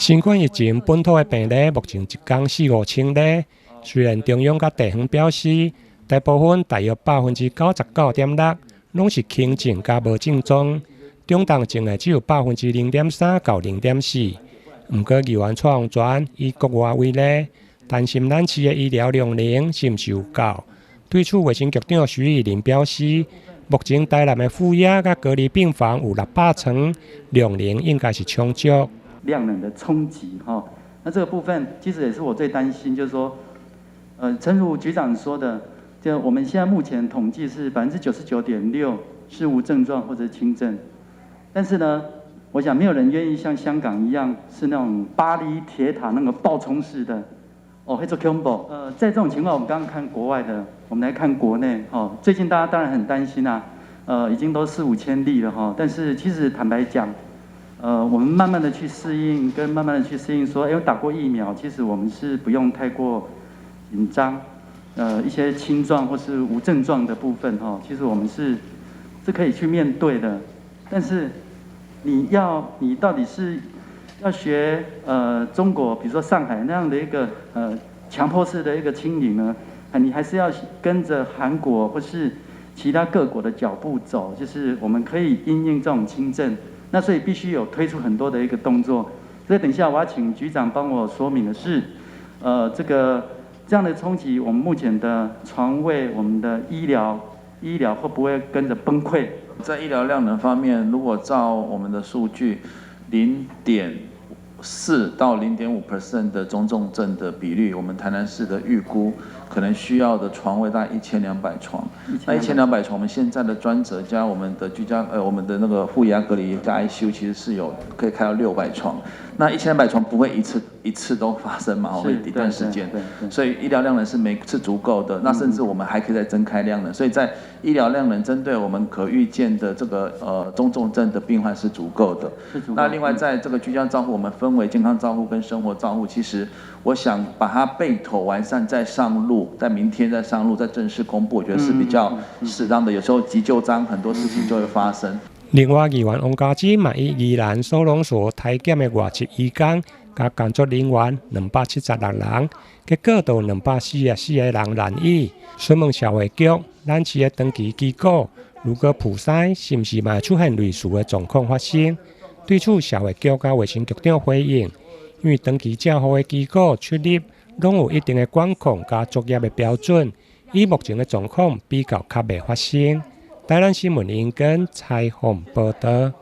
新冠疫情本土的病例目前一天4、5千例，虽然中央甲地方表示，大部分大约99.6%拢是轻症甲无症状，中重症的只有0.3%到0.4%。不过，议员蔡洪全以国外为例，担心咱市的医疗量能是毋是有够。对此，卫生局长徐以林表示，目前台南的负压甲隔离病房有600床，量能应该是充足。量能的冲击哈，那这个部分其实也是我最担心，就是说，诚如局长说的，就我们现在目前统计是99.6%是无症状或者轻症，但是呢，我想没有人愿意像香港一样是那种巴黎铁塔那个爆冲式的，黑做 combo。在这种情况，我们刚刚看国外的，我们来看国内，最近大家当然很担心啊，已经都4、5千例了哈，但是其实坦白讲。我们慢慢的去适应，跟慢慢的去适应说，因为打过疫苗，其实我们是不用太过紧张。一些轻状或是无症状的部分，其实我们是可以去面对的。但是你到底是要学中国，比如说上海那样的一个强迫式的一个清零呢，你还是要跟着韩国或是其他各国的脚步走，就是我们可以因应这种轻症。那所以必须有推出很多的一个动作，所以等一下我要请局长帮我说明的是，这样的冲击，我们目前的床位，我们的医疗会不会跟着崩溃？在医疗量能方面，如果照我们的数据，0.4到0.5% 的中重症的比率，我们台南市的预估可能需要的床位大概1200床。那1200床，我们现在的专责加我们的我们的那个负压隔离加 ICU， 其实是可以开到600床。那1200床不会一次都发生嘛，会一段时间，所以医疗量能是足够的。那甚至我们还可以再增开量能，所以在医疗量能针对我们可预见的这个中重症的病患是足够的。那另外在这个居家照护，我们分为健康照护跟生活照护，其实我想把它备妥完善再上路，在明天再上路再正式公布，我觉得是比较适当的。有时候急就章，很多事情就会发生。另外，议员王家芝嘛以宜兰收容所体检的外籍移工加工作人员276人，结果到244个人染疫。询问消费局，咱市的长期机构如果曝晒，是不是嘛出现类似的状况发生？对此，消费局甲卫生局长回应，因为长期照护的机构出入拢有一定的管控加作业的标准，以目前的状况比较较未发生。台南新闻引根采访报道。